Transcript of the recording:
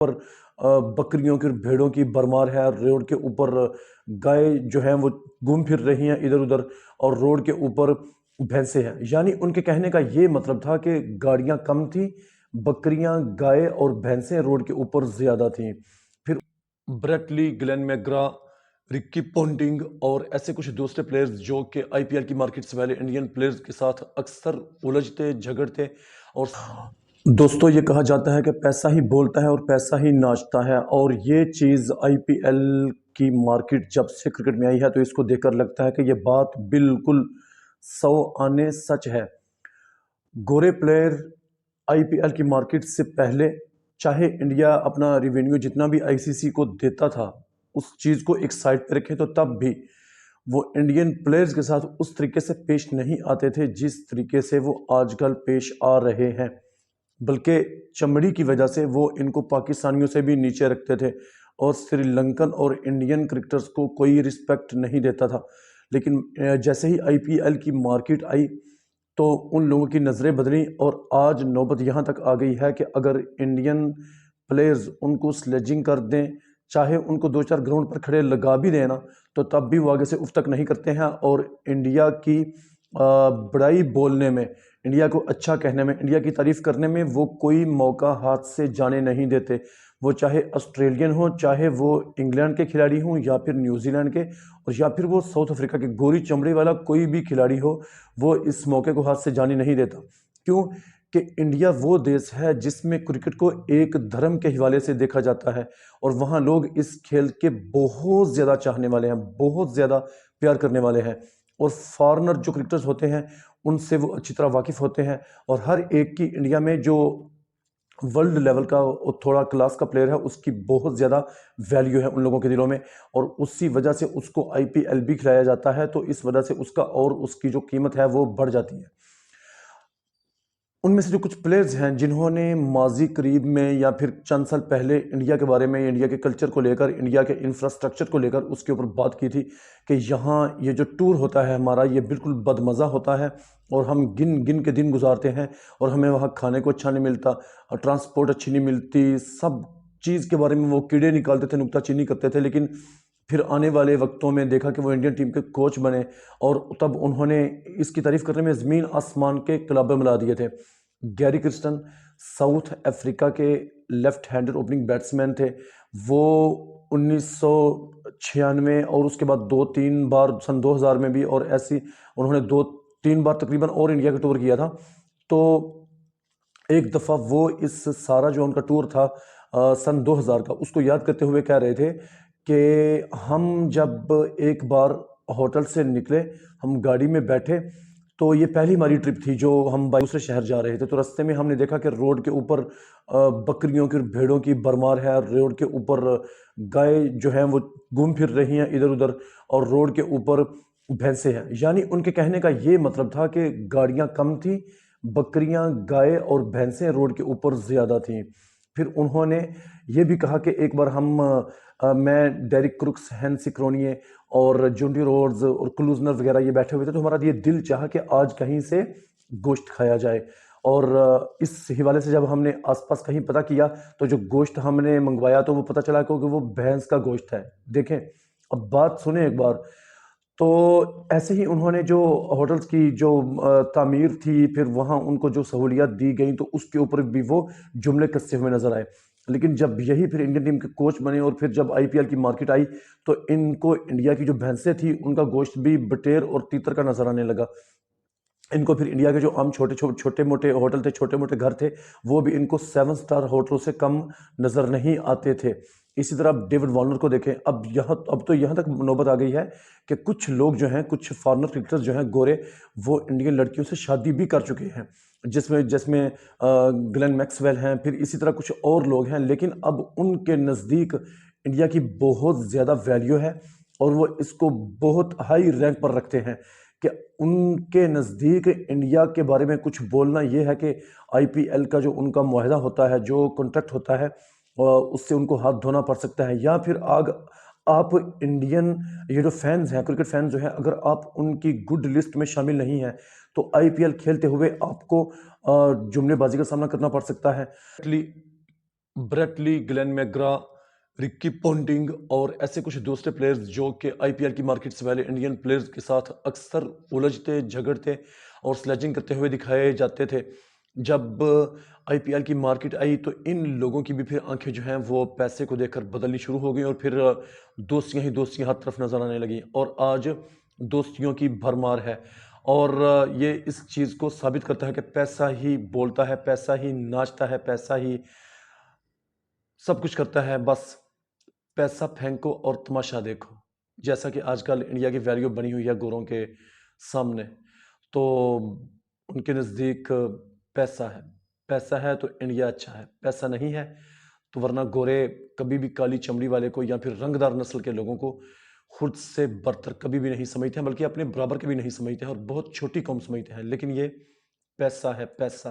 पर बकरियों की और भेड़ों की भरमार है। रोड के ऊपर गाय जो हैं वो घूम फिर रही हैं इधर उधर, और रोड के ऊपर भैंसे हैं। यानी उनके कहने का ये मतलब था कि गाड़ियां कम थी, बकरियां, गाय और भैंसें रोड के ऊपर ज्यादा थी। फिर Brett Lee, Glenn McGrath, Ricky Ponting और ऐसे कुछ दूसरे प्लेयर्स जो कि आईपीएल की मार्केट से पहले इंडियन प्लेयर्स के साथ अक्सर उलझते झगड़ते। और दोस्तों, ये कहा जाता है कि पैसा ही बोलता है और पैसा ही नाचता है, और ये चीज़ आईपीएल की मार्केट जब से क्रिकेट में आई है तो इसको देखकर लगता है कि ये बात बिल्कुल 100 आने सच है। गोरे प्लेयर आईपीएल की मार्केट से पहले, चाहे इंडिया अपना रिवेन्यू जितना भी आईसीसी को देता था उस चीज़ को एक साइड पे रखें, तो तब भी वो इंडियन प्लेयर्स के साथ उस तरीके से पेश नहीं आते थे जिस तरीके से वो आजकल पेश आ रहे हैं। बल्कि चमड़ी की वजह से वो इनको पाकिस्तानियों से भी नीचे रखते थे, और श्रीलंकन और इंडियन क्रिकेटर्स को कोई रिस्पेक्ट नहीं देता था। लेकिन जैसे ही आईपीएल की मार्केट आई तो उन लोगों की नज़रें बदली, और आज नौबत यहाँ तक आ गई है कि अगर इंडियन प्लेयर्स उनको स्लेजिंग कर दें, चाहे उनको दो चार ग्राउंड पर खड़े लगा भी दें ना, तो तब भी वो आगे से उफ तक नहीं करते हैं। और इंडिया की बड़ाई बोलने में, इंडिया को अच्छा कहने में, इंडिया की तारीफ करने में वो कोई मौका हाथ से जाने नहीं देते। वो चाहे ऑस्ट्रेलियन हो, चाहे वो इंग्लैंड के खिलाड़ी हों, या फिर न्यूजीलैंड के, और या फिर वो साउथ अफ्रीका के, गोरी चमड़ी वाला कोई भी खिलाड़ी हो, वो इस मौके को हाथ से जाने नहीं देता। क्यों? कि इंडिया वो देश है जिसमें क्रिकेट को एक धर्म के हवाले से देखा जाता है, और वहाँ लोग इस खेल के बहुत ज़्यादा चाहने वाले हैं, बहुत ज़्यादा प्यार करने वाले हैं। और फॉरेनर जो क्रिकेटर्स होते हैं उनसे वो अच्छी तरह वाकिफ़ होते हैं, और हर एक की इंडिया में जो वर्ल्ड लेवल का थोड़ा क्लास का प्लेयर है उसकी बहुत ज़्यादा वैल्यू है उन लोगों के दिलों में, और उसी वजह से उसको आईपीएल भी खिलाया जाता है, तो इस वजह से उसका और उसकी जो कीमत है वो बढ़ जाती है। उनमें से जो कुछ प्लेयर्स हैं जिन्होंने माजी करीब में या फिर चंद साल पहले इंडिया के बारे में, इंडिया के कल्चर को लेकर, इंडिया के इंफ्रास्ट्रक्चर को लेकर उसके ऊपर बात की थी कि यहाँ ये जो टूर होता है हमारा, ये बिल्कुल बदमज़ा होता है, और हम गिन गिन के दिन गुजारते हैं, और हमें वहाँ खाने को अच्छा नहीं मिलता, और ट्रांसपोर्ट अच्छी नहीं मिलती, सब चीज़ के बारे में वो कीड़े निकालते थे, नुक्ताचीनी करते थे। लेकिन फिर आने वाले वक्तों में देखा कि वो इंडियन टीम के कोच बने, और तब उन्होंने इसकी तारीफ करने में ज़मीन आसमान के कलाबे मिला दिए थे। गैरी क्रिस्टन साउथ अफ्रीका के लेफ्ट हैंडेड ओपनिंग बैट्समैन थे। वो 1996 और उसके बाद दो तीन बार सन 2000 में भी, और ऐसी उन्होंने दो तीन बार तकरीबन और इंडिया का टूर किया था। तो एक दफ़ा वो इस सारा जो उनका टूर था सन 2000 का, उसको याद करते हुए कह रहे थे कि हम जब एक बार होटल से निकले, हम गाड़ी में बैठे, तो ये पहली हमारी ट्रिप थी जो हम दूसरे शहर जा रहे थे। तो रास्ते में हमने देखा कि रोड के ऊपर बकरियों की और भेड़ों की भरमार है, रोड के ऊपर गाय जो हैं वो घूम फिर रही हैं इधर उधर, और रोड के ऊपर भैंसे हैं। यानी उनके कहने का ये मतलब था कि गाड़ियां कम थी, बकरियां, गाय और भैंसें रोड के ऊपर ज़्यादा थीं। फिर उन्होंने ये भी कहा कि एक बार मैं, डेरिक क्रुक्स, हैंसी क्रोनिए और जूडी रोड्स और क्लूजनर वगैरह ये बैठे हुए थे, तो हमारा ये दिल चाहा कि आज कहीं से गोश्त खाया जाए। और इस हवाले से जब हमने आसपास कहीं पता किया, तो जो गोश्त हमने मंगवाया तो वो पता चला कि वो भैंस का गोश्त है। देखें, अब बात सुने एक बार। तो ऐसे ही उन्होंने जो होटल्स की जो तामीर थी, फिर वहाँ उनको जो सहूलियात दी गई, तो उसके ऊपर भी वो जुमले कसते हुए नजर आए। लेकिन जब यही फिर इंडियन टीम के कोच बने, और फिर जब आईपीएल की मार्केट आई, तो इनको इंडिया की जो भैंसें थी उनका गोश्त भी बटेर और तीतर का नजर आने लगा। इनको फिर इंडिया के जो आम छोटे मोटे होटल थे, छोटे मोटे घर थे, वो भी इनको 7 स्टार होटलों से कम नज़र नहीं आते थे। इसी तरह आप डेविड वार्नर को देखें। अब तो यहाँ तक नौबत आ गई है कि कुछ लोग जो हैं, कुछ फॉरेनर क्रिकेटर्स जो हैं गोरे, वो इंडियन लड़कियों से शादी भी कर चुके हैं, जिसमें जिसमें ग्लेन मैक्सवेल हैं, फिर इसी तरह कुछ और लोग हैं। लेकिन अब उनके नज़दीक इंडिया की बहुत ज़्यादा वैल्यू है, और वो इसको बहुत हाई रैंक पर रखते हैं कि उनके नज़दीक इंडिया के बारे में कुछ बोलना ये है कि आईपीएल का जो उनका मुआहदा होता है, जो कॉन्ट्रैक्ट होता है, उससे उनको हाथ धोना पड़ सकता है। या फिर आप इंडियन, ये जो फैंस हैं, क्रिकेट फैंस जो हैं, अगर आप उनकी गुड लिस्ट में शामिल नहीं हैं, तो आईपीएल खेलते हुए आपको जुमलेबाजी का सामना करना पड़ सकता है। Brett Lee, Glenn McGrath, Ricky Ponting और ऐसे कुछ दूसरे प्लेयर्स जो कि आईपीएल की मार्केट से पहले इंडियन प्लेयर्स के साथ अक्सर उलझते, झगड़ते और स्लेजिंग करते हुए दिखाए जाते थे। जब आईपीएल की मार्केट आई तो इन लोगों की भी फिर आंखें जो हैं वो पैसे को देखकर बदलनी शुरू हो गई और फिर दोस्तियां ही दोस्तियां हर तरफ नजर आने लगी और आज दोस्तियों की भरमार है। और ये इस चीज़ को साबित करता है कि पैसा ही बोलता है, पैसा ही नाचता है, पैसा ही सब कुछ करता है। बस पैसा फेंको और तमाशा देखो। जैसा कि आजकल इंडिया की वैल्यू बनी हुई है गोरों के सामने, तो उनके नज़दीक पैसा है। पैसा है तो इंडिया अच्छा है, पैसा नहीं है तो वरना गोरे कभी भी काली चमड़ी वाले को या फिर रंगदार नस्ल के लोगों को खुद से बरतर कभी भी नहीं समझते हैं, बल्कि अपने बराबर के भी नहीं समझते हैं और बहुत छोटी कौम समझते हैं। लेकिन ये पैसा है, पैसा।